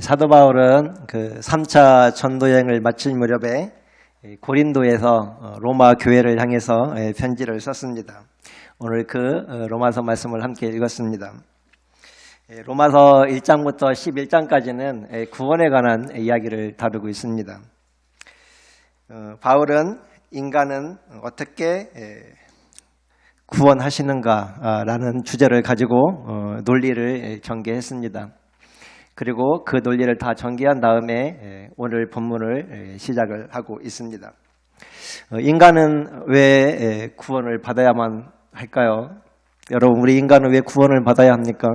사도 바울은 그 3차 전도여행을 마칠 무렵에 고린도에서 로마 교회를 향해서 편지를 썼습니다. 오늘 그 로마서 말씀을 함께 읽었습니다. 로마서 1장부터 11장까지는 구원에 관한 이야기를 다루고 있습니다. 바울은 인간은 어떻게 구원하시는가라는 주제를 가지고 논리를 전개했습니다. 그리고 그 논리를 다 전개한 다음에 오늘 본문을 시작을 하고 있습니다. 인간은 왜 구원을 받아야만 할까요? 여러분, 우리 인간은 왜 구원을 받아야 합니까?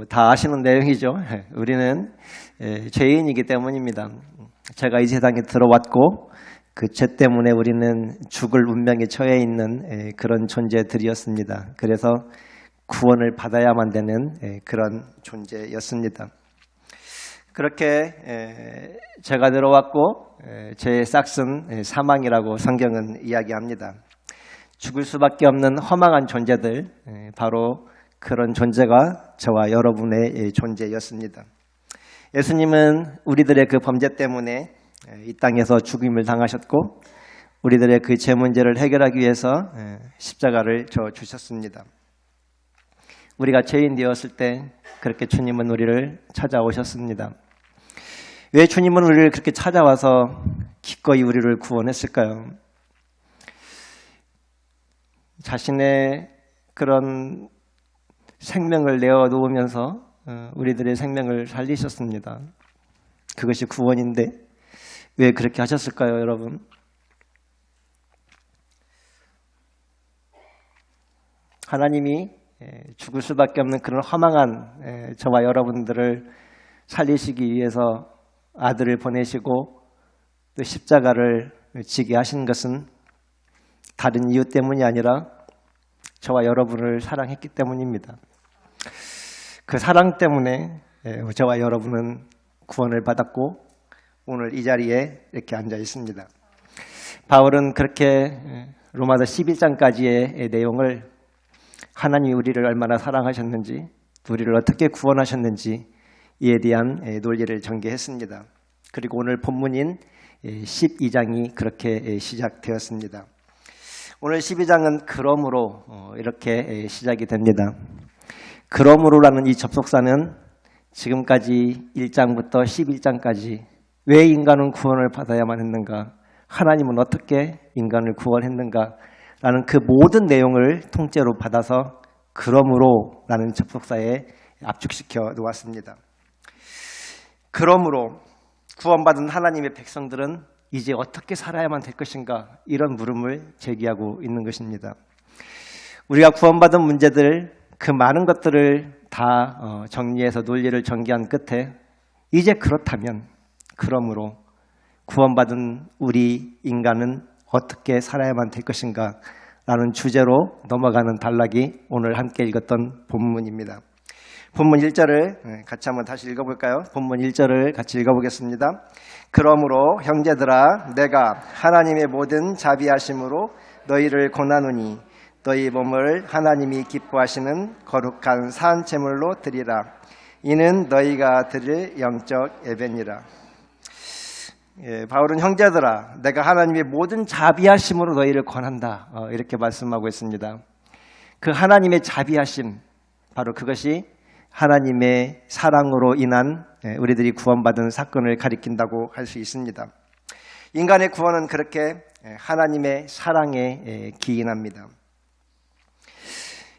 다 아시는 내용이죠. 우리는 죄인이기 때문입니다. 제가 이 세상에 들어왔고 그 죄 때문에 우리는 죽을 운명에 처해 있는 그런 존재들이었습니다. 그래서 구원을 받아야만 되는 그런 존재였습니다. 그렇게 죄가 들어왔고 죄의 싹은 사망이라고 성경은 이야기합니다. 죽을 수밖에 없는 허망한 존재들, 바로 그런 존재가 저와 여러분의 존재였습니다. 예수님은 우리들의 그 범죄 때문에 이 땅에서 죽임을 당하셨고 우리들의 그 죄 문제를 해결하기 위해서 십자가를 져 주셨습니다. 우리가 죄인 되었을 때 그렇게 주님은 우리를 찾아오셨습니다. 왜 주님은 우리를 그렇게 찾아와서 기꺼이 우리를 구원했을까요? 자신의 그런 생명을 내어놓으면서 우리들의 생명을 살리셨습니다. 그것이 구원인데 왜 그렇게 하셨을까요, 여러분? 하나님이 죽을 수밖에 없는 그런 허망한 저와 여러분들을 살리시기 위해서 아들을 보내시고 또 십자가를 지게 하신 것은 다른 이유 때문이 아니라 저와 여러분을 사랑했기 때문입니다. 그 사랑 때문에 저와 여러분은 구원을 받았고 오늘 이 자리에 이렇게 앉아 있습니다. 바울은 그렇게 로마서 11장까지의 내용을 하나님이 우리를 얼마나 사랑하셨는지, 우리를 어떻게 구원하셨는지 이에 대한 논리를 전개했습니다. 그리고 오늘 본문인 12장이 그렇게 시작되었습니다. 오늘 12장은 그러므로 이렇게 시작이 됩니다. 그러므로라는 이 접속사는 지금까지 1장부터 11장까지 왜 인간은 구원을 받아야만 했는가, 하나님은 어떻게 인간을 구원했는가 라는 그 모든 내용을 통째로 받아서 그러므로 라는 접속사에 압축시켜 놓았습니다. 그러므로 구원받은 하나님의 백성들은 이제 어떻게 살아야만 될 것인가, 이런 물음을 제기하고 있는 것입니다. 우리가 구원받은 문제들, 그 많은 것들을 다 정리해서 논리를 전개한 끝에 이제 그렇다면 그러므로 구원받은 우리 인간은 어떻게 살아야만 될 것인가 라는 주제로 넘어가는 단락이 오늘 함께 읽었던 본문입니다. 본문 1절을 같이 한번 다시 읽어볼까요? 본문 1절을 같이 읽어보겠습니다. 그러므로 형제들아, 내가 하나님의 모든 자비하심으로 너희를 권하노니 너희 몸을 하나님이 기뻐하시는 거룩한 산 제물로 드리라. 이는 너희가 드릴 영적 예배니라. 바울은 형제들아, 내가 하나님의 모든 자비하심으로 너희를 권한다, 이렇게 말씀하고 있습니다. 그 하나님의 자비하심, 바로 그것이 하나님의 사랑으로 인한 우리들이 구원받은 사건을 가리킨다고 할 수 있습니다. 인간의 구원은 그렇게 하나님의 사랑에 기인합니다.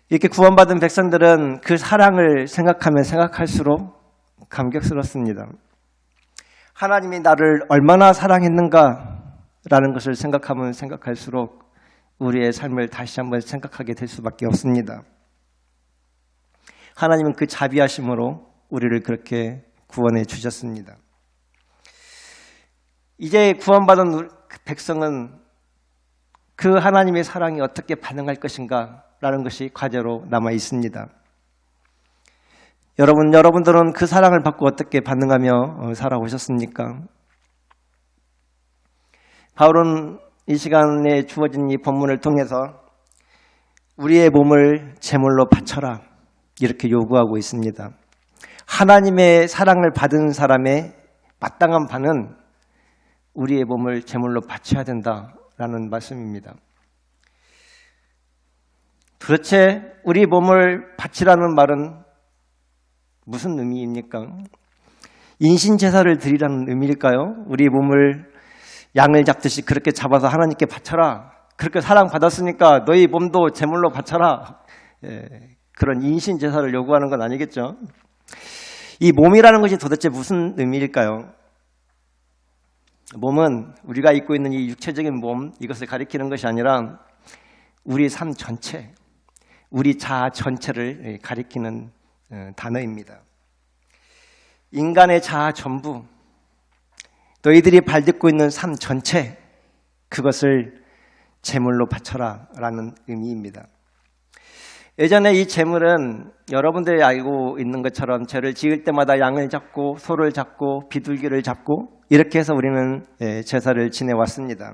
이렇게 구원받은 백성들은 그 사랑을 생각하면 생각할수록 감격스럽습니다. 하나님이 나를 얼마나 사랑했는가라는 것을 생각하면 생각할수록 우리의 삶을 다시 한번 생각하게 될 수밖에 없습니다. 하나님은 그 자비하심으로 우리를 그렇게 구원해 주셨습니다. 이제 구원받은 백성은 그 하나님의 사랑이 어떻게 반응할 것인가 라는 것이 과제로 남아 있습니다. 여러분들은 그 사랑을 받고 어떻게 반응하며 살아오셨습니까? 바울은 이 시간에 주어진 이 본문을 통해서 우리의 몸을 제물로 바쳐라, 이렇게 요구하고 있습니다. 하나님의 사랑을 받은 사람의 마땅한 바는 우리의 몸을 제물로 바쳐야 된다라는 말씀입니다. 도대체 우리 몸을 바치라는 말은 무슨 의미입니까? 인신제사를 드리라는 의미일까요? 우리 몸을 양을 잡듯이 그렇게 잡아서 하나님께 바쳐라. 그렇게 사랑받았으니까 너희 몸도 제물로 바쳐라. 그런 인신제사를 요구하는 건 아니겠죠? 이 몸이라는 것이 도대체 무슨 의미일까요? 몸은 우리가 입고 있는 이 육체적인 몸, 이것을 가리키는 것이 아니라 우리 삶 전체, 우리 자아 전체를 가리키는 단어입니다. 인간의 자아 전부, 너희들이 발딛고 있는 삶 전체, 그것을 제물로 바쳐라 라는 의미입니다. 예전에 이 제물은 여러분들이 알고 있는 것처럼 죄를 지을 때마다 양을 잡고 소를 잡고 비둘기를 잡고 이렇게 해서 우리는 제사를 지내왔습니다.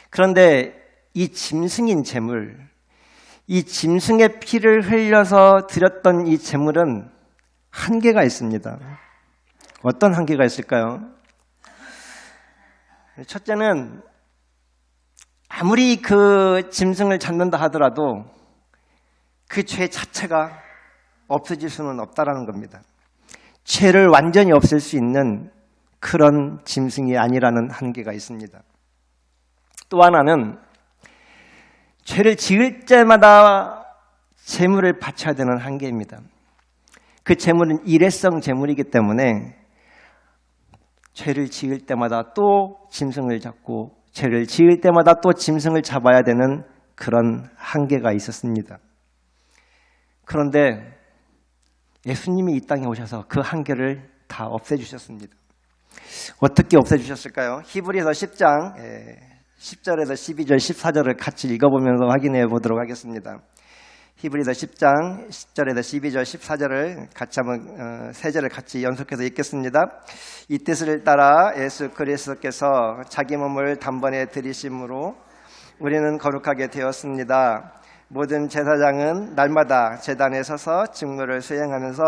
그런데 이 짐승인 제물, 이 짐승의 피를 흘려서 드렸던 이 제물은 한계가 있습니다. 어떤 한계가 있을까요? 첫째는 아무리 그 짐승을 잡는다 하더라도 그 죄 자체가 없어질 수는 없다라는 겁니다. 죄를 완전히 없앨 수 있는 그런 짐승이 아니라는 한계가 있습니다. 또 하나는 죄를 지을 때마다 제물을 바쳐야 되는 한계입니다. 그 제물은 일회성 제물이기 때문에 죄를 지을 때마다 또 짐승을 잡고 죄를 지을 때마다 또 짐승을 잡아야 되는 그런 한계가 있었습니다. 그런데 예수님이 이 땅에 오셔서 그 한계를 다 없애주셨습니다. 어떻게 없애주셨을까요? 히브리서 10장 10절에서 12절, 14절을 같이 읽어보면서 확인해 보도록 하겠습니다. 히브리서 10장 10절에서 12절, 14절을 같이 한번 세 절을 같이 연속해서 읽겠습니다. 이 뜻을 따라 예수 그리스도께서 자기 몸을 단번에 들이심으로 우리는 거룩하게 되었습니다. 모든 제사장은 날마다 제단에 서서 직무를 수행하면서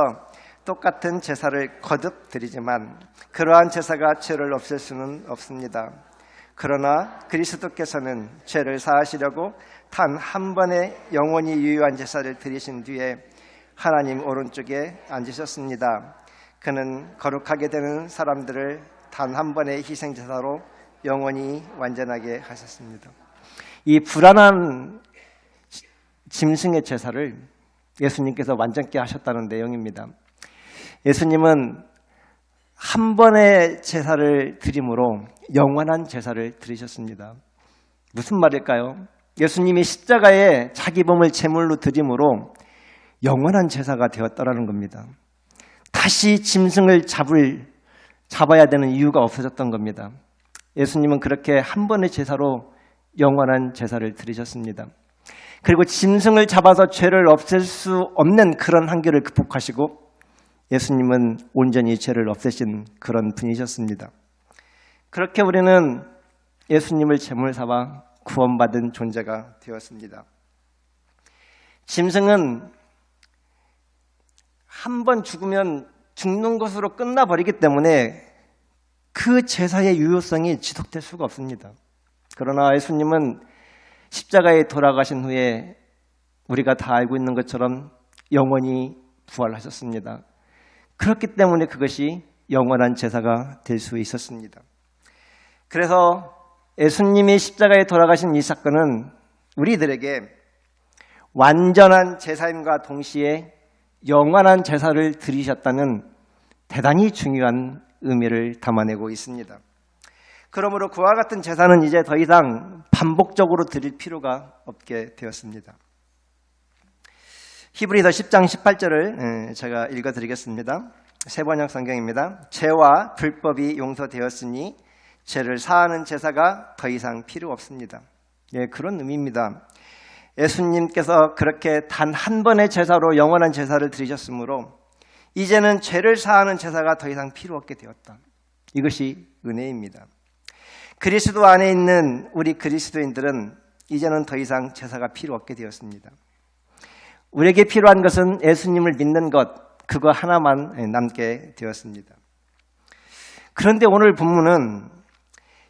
똑같은 제사를 거듭 드리지만 그러한 제사가 죄를 없앨 수는 없습니다. 그러나 그리스도께서는 죄를 사하시려고 단 한 번의 영원히 유효한 제사를 드리신 뒤에 하나님 오른쪽에 앉으셨습니다. 그는 거룩하게 되는 사람들을 단 한 번의 희생 제사로 영원히 완전하게 하셨습니다. 이 불안한 짐승의 제사를 예수님께서 완전케 하셨다는 내용입니다. 예수님은 한 번의 제사를 드림으로 영원한 제사를 드리셨습니다. 무슨 말일까요? 예수님이 십자가에 자기 몸을 제물로 드림으로 영원한 제사가 되었다라는 겁니다. 다시 짐승을 잡아야 되는 이유가 없어졌던 겁니다. 예수님은 그렇게 한 번의 제사로 영원한 제사를 드리셨습니다. 그리고 짐승을 잡아서 죄를 없앨 수 없는 그런 한계를 극복하시고 예수님은 온전히 죄를 없애신 그런 분이셨습니다. 그렇게 우리는 예수님을 제물 삼아 구원받은 존재가 되었습니다. 짐승은 한 번 죽으면 죽는 것으로 끝나버리기 때문에 그 제사의 유효성이 지속될 수가 없습니다. 그러나 예수님은 십자가에 돌아가신 후에 우리가 다 알고 있는 것처럼 영원히 부활하셨습니다. 그렇기 때문에 그것이 영원한 제사가 될 수 있었습니다. 그래서 예수님이 십자가에 돌아가신 이 사건은 우리들에게 완전한 제사임과 동시에 영원한 제사를 드리셨다는 대단히 중요한 의미를 담아내고 있습니다. 그러므로 그와 같은 제사는 이제 더 이상 반복적으로 드릴 필요가 없게 되었습니다. 히브리서 10장 18절을 제가 읽어드리겠습니다. 세번역 성경입니다. 죄와 불법이 용서되었으니 죄를 사하는 제사가 더 이상 필요 없습니다. 그런 의미입니다. 예수님께서 그렇게 단 한 번의 제사로 영원한 제사를 드리셨으므로 이제는 죄를 사하는 제사가 더 이상 필요 없게 되었다. 이것이 은혜입니다. 그리스도 안에 있는 우리 그리스도인들은 이제는 더 이상 제사가 필요 없게 되었습니다. 우리에게 필요한 것은 예수님을 믿는 것, 그거 하나만 남게 되었습니다. 그런데 오늘 본문은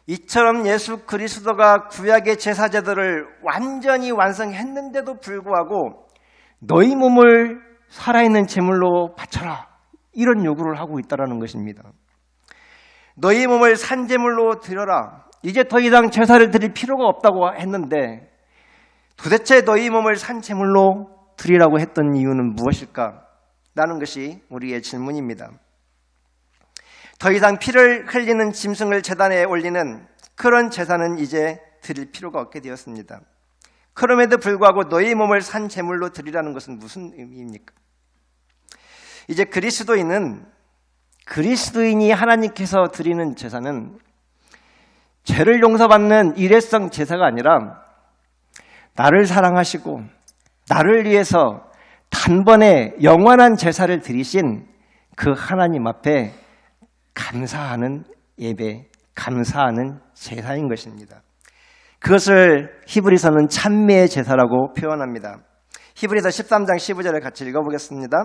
이처럼 예수 그리스도가 구약의 제사제도를 완전히 완성했는데도 불구하고 너희 몸을 살아있는 제물로 바쳐라, 이런 요구를 하고 있다는 것입니다. 너희 몸을 산제물로 드려라. 이제 더 이상 제사를 드릴 필요가 없다고 했는데 도대체 너희 몸을 산제물로 드리라고 했던 이유는 무엇일까? 라는 것이 우리의 질문입니다. 더 이상 피를 흘리는 짐승을 제단에 올리는 그런 제사는 이제 드릴 필요가 없게 되었습니다. 그럼에도 불구하고 너희 몸을 산 제물로 드리라는 것은 무슨 의미입니까? 이제 그리스도인이 하나님께서 드리는 제사는 죄를 용서받는 일회성 제사가 아니라 나를 사랑하시고 나를 위해서 단번에 영원한 제사를 드리신 그 하나님 앞에 감사하는 예배, 감사하는 제사인 것입니다. 그것을 히브리서는 찬미의 제사라고 표현합니다. 히브리서 13장 15절을 같이 읽어보겠습니다.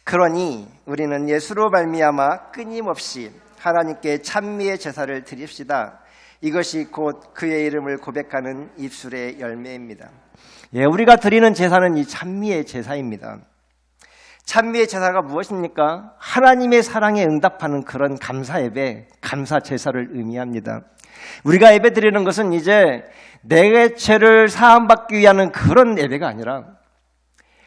그러니 우리는 예수로 말미암아 끊임없이 하나님께 찬미의 제사를 드립시다. 이것이 곧 그의 이름을 고백하는 입술의 열매입니다. 우리가 드리는 제사는 이 찬미의 제사입니다. 찬미의 제사가 무엇입니까? 하나님의 사랑에 응답하는 그런 감사 예배, 감사 제사를 의미합니다. 우리가 예배 드리는 것은 이제 내 죄를 사함받기 위한 그런 예배가 아니라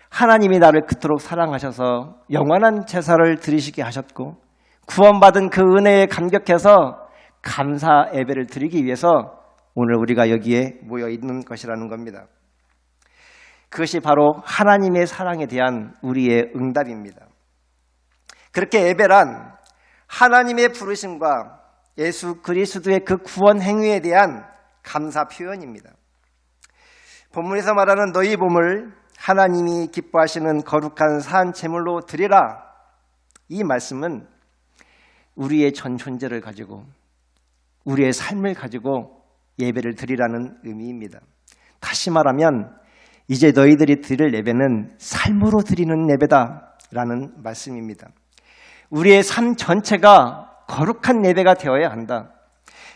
하나님이 나를 그토록 사랑하셔서 영원한 제사를 드리시게 하셨고 구원받은 그 은혜에 감격해서 감사 예배를 드리기 위해서 오늘 우리가 여기에 모여 있는 것이라는 겁니다. 그것이 바로 하나님의 사랑에 대한 우리의 응답입니다. 그렇게 예배란 하나님의 부르심과 예수 그리스도의 그 구원 행위에 대한 감사 표현입니다. 본문에서 말하는 너희 몸을 하나님이 기뻐하시는 거룩한 산 제물로 드리라, 이 말씀은 우리의 전 존재를 가지고 우리의 삶을 가지고 예배를 드리라는 의미입니다. 다시 말하면 이제 너희들이 드릴 예배는 삶으로 드리는 예배다라는 말씀입니다. 우리의 삶 전체가 거룩한 예배가 되어야 한다.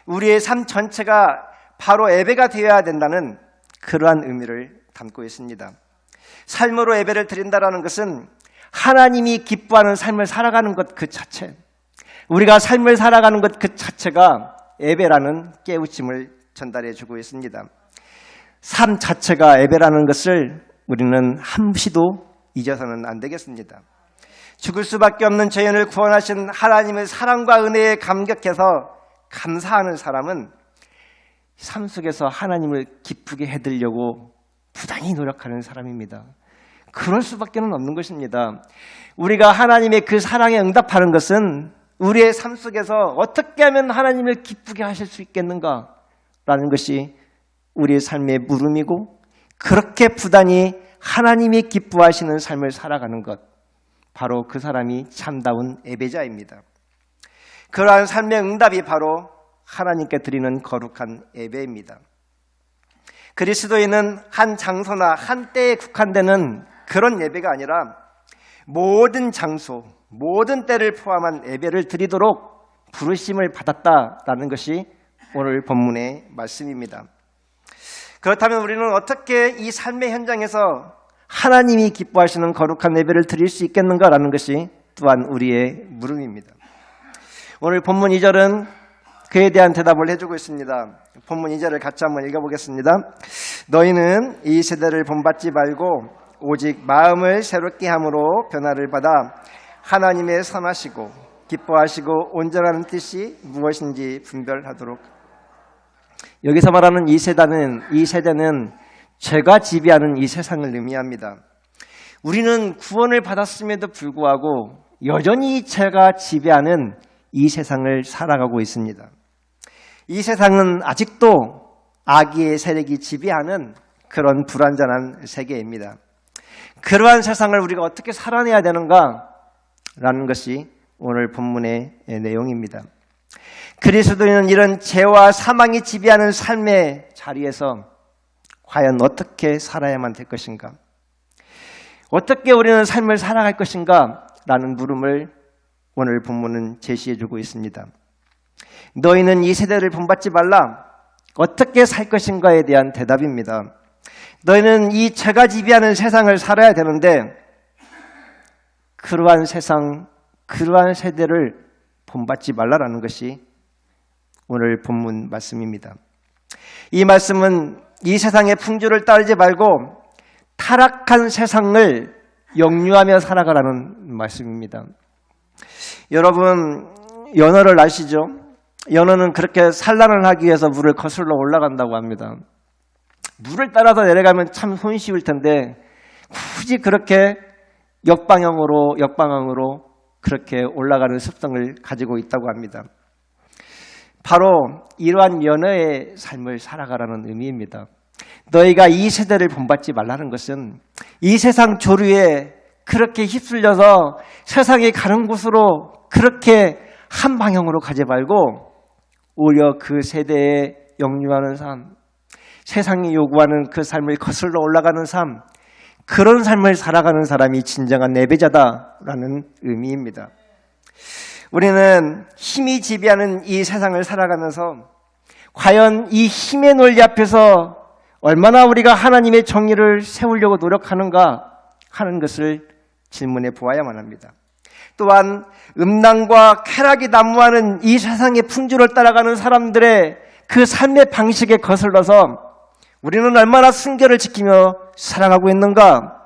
우리의 삶 전체가 바로 예배가 되어야 된다는 그러한 의미를 담고 있습니다. 삶으로 예배를 드린다라는 것은 하나님이 기뻐하는 삶을 살아가는 것 그 자체, 우리가 삶을 살아가는 것 그 자체가 예배라는 깨우침을 전달해 주고 있습니다. 삶 자체가 예배라는 것을 우리는 한시도 잊어서는 안 되겠습니다. 죽을 수밖에 없는 죄인을 구원하신 하나님의 사랑과 은혜에 감격해서 감사하는 사람은 삶 속에서 하나님을 기쁘게 해드리려고 부단히 노력하는 사람입니다. 그럴 수밖에 없는 것입니다. 우리가 하나님의 그 사랑에 응답하는 것은 우리의 삶 속에서 어떻게 하면 하나님을 기쁘게 하실 수 있겠는가라는 것이 우리의 삶의 물음이고, 그렇게 부단히 하나님이 기뻐하시는 삶을 살아가는 것, 바로 그 사람이 참다운 예배자입니다. 그러한 삶의 응답이 바로 하나님께 드리는 거룩한 예배입니다. 그리스도인은 한 장소나 한 때에 국한되는 그런 예배가 아니라 모든 장소, 모든 때를 포함한 예배를 드리도록 부르심을 받았다라는 것이 오늘 본문의 말씀입니다. 그렇다면 우리는 어떻게 이 삶의 현장에서 하나님이 기뻐하시는 거룩한 예배를 드릴 수 있겠는가라는 것이 또한 우리의 물음입니다. 오늘 본문 2절은 그에 대한 대답을 해주고 있습니다. 본문 2절을 같이 한번 읽어보겠습니다. 너희는 이 세대를 본받지 말고 오직 마음을 새롭게 함으로 변화를 받아 하나님의 선하시고 기뻐하시고 온전한 뜻이 무엇인지 분별하도록. 여기서 말하는 이 세대는 죄가 지배하는 이 세상을 의미합니다. 우리는 구원을 받았음에도 불구하고 여전히 죄가 지배하는 이 세상을 살아가고 있습니다. 이 세상은 아직도 악의 세력이 지배하는 그런 불완전한 세계입니다. 그러한 세상을 우리가 어떻게 살아내야 되는가라는 것이 오늘 본문의 내용입니다. 그리스도인은 이런 죄와 사망이 지배하는 삶의 자리에서 과연 어떻게 살아야만 될 것인가? 어떻게 우리는 삶을 살아갈 것인가? 라는 물음을 오늘 본문은 제시해주고 있습니다. 너희는 이 세대를 본받지 말라. 어떻게 살 것인가에 대한 대답입니다. 너희는 이 죄가 지배하는 세상을 살아야 되는데 그러한 세상, 그러한 세대를 본받지 말라라는 것이 오늘 본문 말씀입니다. 이 말씀은 이 세상의 풍조를 따르지 말고 타락한 세상을 역류하며 살아가라는 말씀입니다. 여러분, 연어를 아시죠? 연어는 그렇게 산란을 하기 위해서 물을 거슬러 올라간다고 합니다. 물을 따라서 내려가면 참 손쉬울 텐데 굳이 그렇게 역방향으로 그렇게 올라가는 습성을 가지고 있다고 합니다. 바로 이러한 연어의 삶을 살아가라는 의미입니다. 너희가 이 세대를 본받지 말라는 것은 이 세상 조류에 그렇게 휩쓸려서 세상이 가는 곳으로 그렇게 한 방향으로 가지 말고 오히려 그 세대에 역류하는 삶, 세상이 요구하는 그 삶을 거슬러 올라가는 삶, 그런 삶을 살아가는 사람이 진정한 예배자다라는 의미입니다. 우리는 힘이 지배하는 이 세상을 살아가면서 과연 이 힘의 논리 앞에서 얼마나 우리가 하나님의 정의를 세우려고 노력하는가 하는 것을 질문해 보아야만 합니다. 또한 음란과 쾌락이 난무하는 이 세상의 풍조를 따라가는 사람들의 그 삶의 방식에 거슬러서 우리는 얼마나 순결을 지키며 살아가고 있는가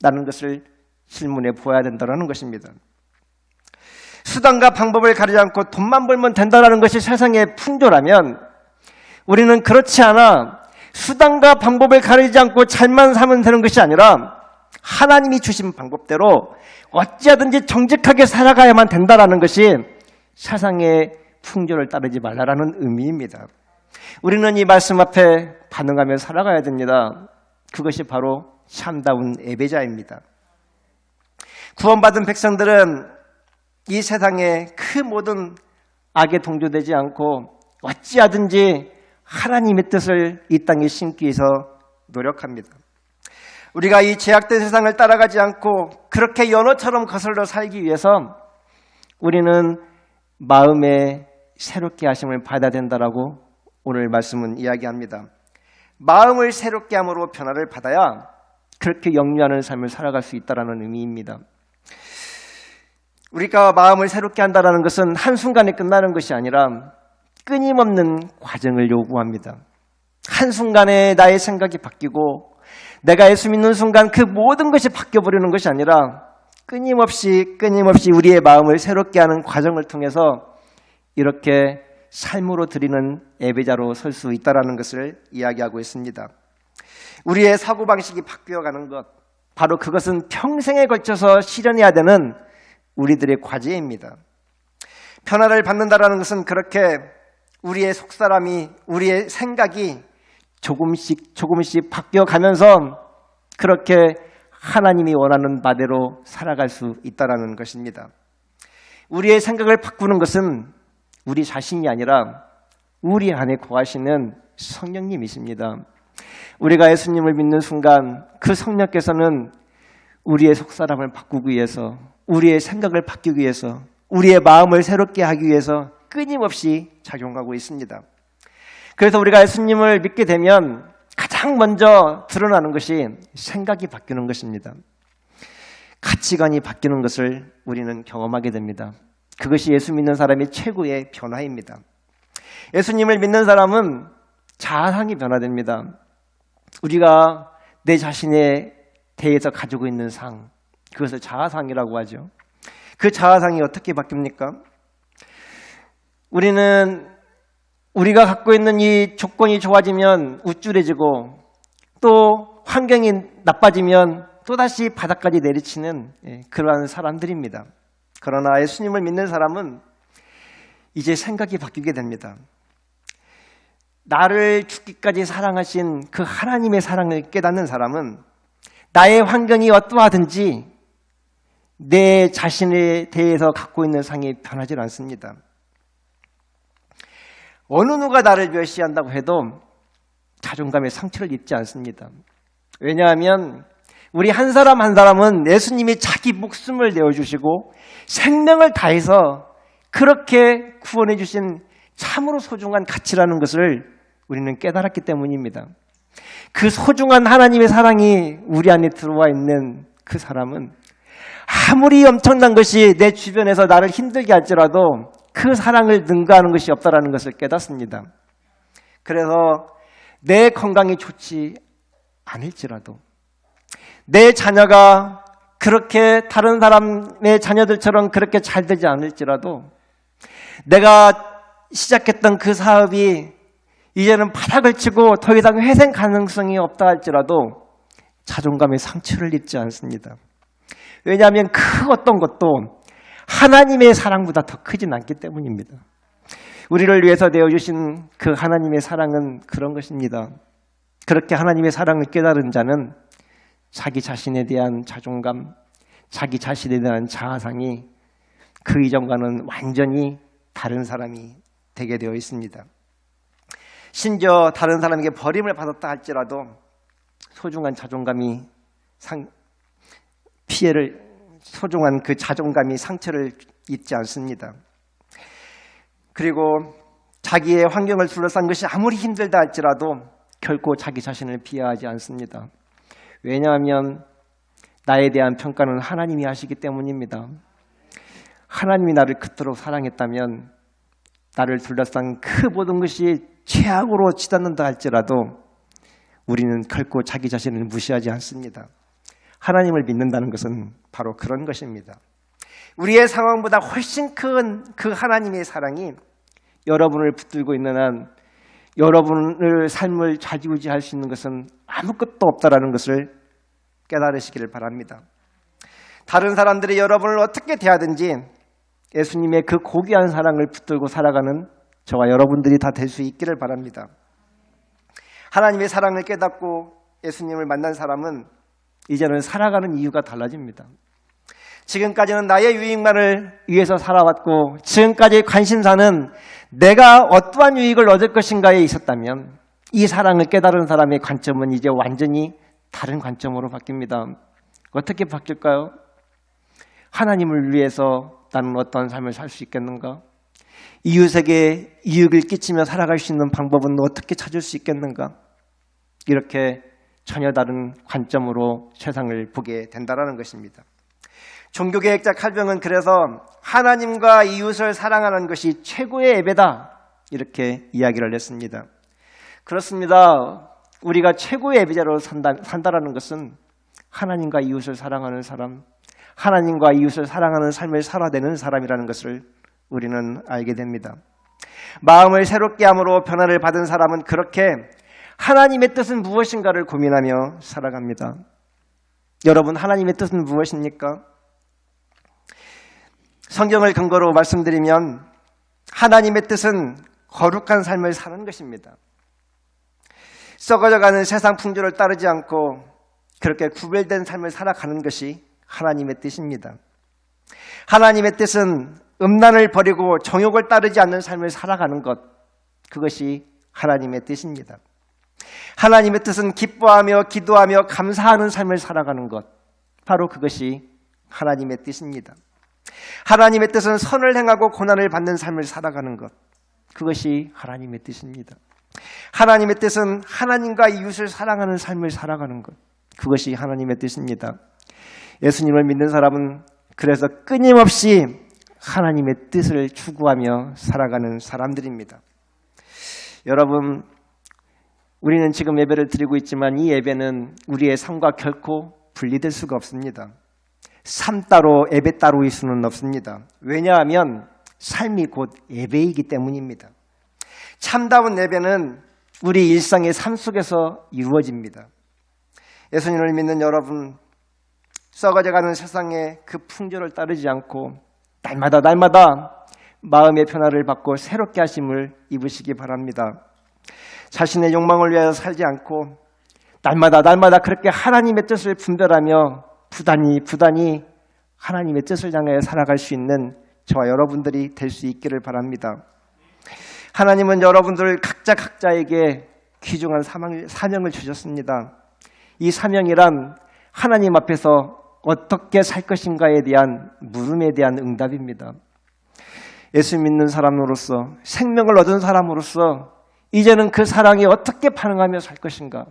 라는 것을 질문해 보아야 된다는 것입니다. 수단과 방법을 가리지 않고 돈만 벌면 된다는 것이 세상의 풍조라면 우리는 그렇지 않아 수단과 방법을 가리지 않고 잘만 사면 되는 것이 아니라 하나님이 주신 방법대로 어찌하든지 정직하게 살아가야만 된다는 것이 세상의 풍조를 따르지 말라라는 의미입니다. 우리는 이 말씀 앞에 반응하며 살아가야 됩니다. 그것이 바로 참다운 예배자입니다. 구원받은 백성들은 이 세상의 그 모든 악에 동조되지 않고 어찌하든지 하나님의 뜻을 이 땅에 심기 위해서 노력합니다. 우리가 이 죄악된 세상을 따라가지 않고 그렇게 연어처럼 거슬러 살기 위해서 우리는 마음에 새롭게 하심을 받아야 된다라고 오늘 말씀은 이야기합니다. 마음을 새롭게 함으로 변화를 받아야 그렇게 역류하는 삶을 살아갈 수 있다는 의미입니다. 우리가 마음을 새롭게 한다는 것은 한순간에 끝나는 것이 아니라 끊임없는 과정을 요구합니다. 한순간에 나의 생각이 바뀌고 내가 예수 믿는 순간 그 모든 것이 바뀌어버리는 것이 아니라 끊임없이 우리의 마음을 새롭게 하는 과정을 통해서 이렇게 삶으로 드리는 예배자로 설 수 있다는 것을 이야기하고 있습니다. 우리의 사고방식이 바뀌어가는 것, 바로 그것은 평생에 걸쳐서 실현해야 되는 우리들의 과제입니다. 변화를 받는다는 것은 그렇게 우리의 속사람이, 우리의 생각이 조금씩 바뀌어가면서 그렇게 하나님이 원하는 바대로 살아갈 수 있다는 것입니다. 우리의 생각을 바꾸는 것은 우리 자신이 아니라 우리 안에 거하시는 성령님이십니다. 우리가 예수님을 믿는 순간 그 성령께서는 우리의 속사람을 바꾸기 위해서, 우리의 생각을 바꾸기 위해서, 우리의 마음을 새롭게 하기 위해서 끊임없이 작용하고 있습니다. 그래서 우리가 예수님을 믿게 되면 가장 먼저 드러나는 것이 생각이 바뀌는 것입니다. 가치관이 바뀌는 것을 우리는 경험하게 됩니다. 그것이 예수 믿는 사람의 최고의 변화입니다. 예수님을 믿는 사람은 자아상이 변화됩니다. 우리가 내 자신에 대해서 가지고 있는 상, 그것을 자아상이라고 하죠. 그 자아상이 어떻게 바뀝니까? 우리가 갖고 있는 이 조건이 좋아지면 우쭐해지고 또 환경이 나빠지면 또다시 바닥까지 내리치는 그러한 사람들입니다. 그러나 예수님을 믿는 사람은 이제 생각이 바뀌게 됩니다. 나를 죽기까지 사랑하신 그 하나님의 사랑을 깨닫는 사람은 나의 환경이 어떠하든지 내 자신에 대해서 갖고 있는 상이 변하지 않습니다. 어느 누가 나를 멸시한다고 해도 자존감에 상처를 입지 않습니다. 왜냐하면 우리 한 사람 한 사람은 예수님이 자기 목숨을 내어주시고 생명을 다해서 그렇게 구원해 주신 참으로 소중한 가치라는 것을 우리는 깨달았기 때문입니다. 그 소중한 하나님의 사랑이 우리 안에 들어와 있는 그 사람은 아무리 엄청난 것이 내 주변에서 나를 힘들게 할지라도 그 사랑을 능가하는 것이 없다라는 것을 깨닫습니다. 그래서 내 건강이 좋지 않을지라도 내 자녀가 그렇게 다른 사람의 자녀들처럼 그렇게 잘 되지 않을지라도 내가 시작했던 그 사업이 이제는 바닥을 치고 더 이상 회생 가능성이 없다 할지라도 자존감의 상처를 입지 않습니다. 왜냐하면 그 어떤 것도 하나님의 사랑보다 더 크진 않기 때문입니다. 우리를 위해서 내어주신 그 하나님의 사랑은 그런 것입니다. 그렇게 하나님의 사랑을 깨달은 자는 자기 자신에 대한 자존감, 자기 자신에 대한 자아상이 그 이전과는 완전히 다른 사람이 되게 되어 있습니다. 심지어 다른 사람에게 버림을 받았다 할지라도 소중한 자존감이 소중한 그 자존감이 상처를 입지 않습니다. 그리고 자기의 환경을 둘러싼 것이 아무리 힘들다 할지라도 결코 자기 자신을 비하하지 않습니다. 왜냐하면 나에 대한 평가는 하나님이 하시기 때문입니다. 하나님이 나를 그토록 사랑했다면 나를 둘러싼 그 모든 것이 최악으로 치닫는다 할지라도 우리는 결코 자기 자신을 무시하지 않습니다. 하나님을 믿는다는 것은 바로 그런 것입니다. 우리의 상황보다 훨씬 큰 그 하나님의 사랑이 여러분을 붙들고 있는 한 여러분의 삶을 좌지우지할 수 있는 것은 아무것도 없다라는 것을 깨달으시기를 바랍니다. 다른 사람들이 여러분을 어떻게 대하든지 예수님의 그 고귀한 사랑을 붙들고 살아가는 저와 여러분들이 다 될 수 있기를 바랍니다. 하나님의 사랑을 깨닫고 예수님을 만난 사람은 이제는 살아가는 이유가 달라집니다. 지금까지는 나의 유익만을 위해서 살아왔고 지금까지의 관심사는 내가 어떠한 유익을 얻을 것인가에 있었다면 이 사랑을 깨달은 사람의 관점은 이제 완전히 다른 관점으로 바뀝니다. 어떻게 바뀔까요? 하나님을 위해서 나는 어떤 삶을 살 수 있겠는가? 이웃에게 이익을 끼치며 살아갈 수 있는 방법은 어떻게 찾을 수 있겠는가? 이렇게 전혀 다른 관점으로 세상을 보게 된다는 것입니다. 종교개혁자 칼뱅은 그래서 하나님과 이웃을 사랑하는 것이 최고의 예배다 이렇게 이야기를 했습니다. 그렇습니다. 우리가 최고의 예배자로 산다라는 것은 하나님과 이웃을 사랑하는 사람, 하나님과 이웃을 사랑하는 삶을 살아내는 사람이라는 것을 우리는 알게 됩니다. 마음을 새롭게 함으로 변화를 받은 사람은 그렇게 하나님의 뜻은 무엇인가를 고민하며 살아갑니다. 여러분, 하나님의 뜻은 무엇입니까? 성경을 근거로 말씀드리면 하나님의 뜻은 거룩한 삶을 사는 것입니다. 썩어져가는 세상 풍조를 따르지 않고 그렇게 구별된 삶을 살아가는 것이 하나님의 뜻입니다. 하나님의 뜻은 음란을 버리고 정욕을 따르지 않는 삶을 살아가는 것, 그것이 하나님의 뜻입니다. 하나님의 뜻은 기뻐하며 기도하며 감사하는 삶을 살아가는 것, 바로 그것이 하나님의 뜻입니다. 하나님의 뜻은 선을 행하고 고난을 받는 삶을 살아가는 것, 그것이 하나님의 뜻입니다. 하나님의 뜻은 하나님과 이웃을 사랑하는 삶을 살아가는 것, 그것이 하나님의 뜻입니다. 예수님을 믿는 사람은 그래서 끊임없이 하나님의 뜻을 추구하며 살아가는 사람들입니다. 여러분, 우리는 지금 예배를 드리고 있지만 이 예배는 우리의 삶과 결코 분리될 수가 없습니다. 삶 따로 예배 따로일 수는 없습니다. 왜냐하면 삶이 곧 예배이기 때문입니다. 참다운 예배는 우리 일상의 삶 속에서 이루어집니다. 예수님을 믿는 여러분, 썩어져가는 세상의 그 풍조를 따르지 않고 날마다 마음의 변화를 받고 새롭게 하심을 입으시기 바랍니다. 자신의 욕망을 위하여 살지 않고 날마다 그렇게 하나님의 뜻을 분별하며 부단히 하나님의 뜻을 향하여 살아갈 수 있는 저와 여러분들이 될 수 있기를 바랍니다. 하나님은 여러분들 각자에게 귀중한 사명을 주셨습니다. 이 사명이란 하나님 앞에서 어떻게 살 것인가에 대한 물음에 대한 응답입니다. 예수 믿는 사람으로서, 생명을 얻은 사람으로서 이제는 그 사랑에 어떻게 반응하며 살 것인가,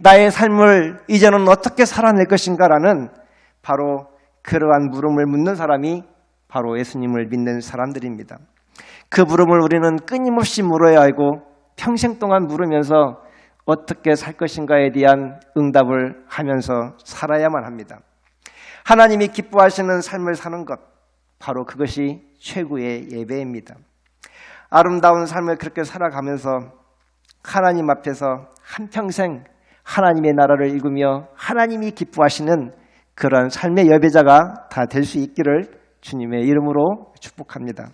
나의 삶을 이제는 어떻게 살아낼 것인가라는 바로 그러한 물음을 묻는 사람이 바로 예수님을 믿는 사람들입니다. 그 물음을 우리는 끊임없이 물어야 하고 평생 동안 물으면서 어떻게 살 것인가에 대한 응답을 하면서 살아야만 합니다. 하나님이 기뻐하시는 삶을 사는 것, 바로 그것이 최고의 예배입니다. 아름다운 삶을 그렇게 살아가면서 하나님 앞에서 한평생 하나님의 나라를 일구며 하나님이 기뻐하시는 그런 삶의 예배자가 다 될 수 있기를 주님의 이름으로 축복합니다.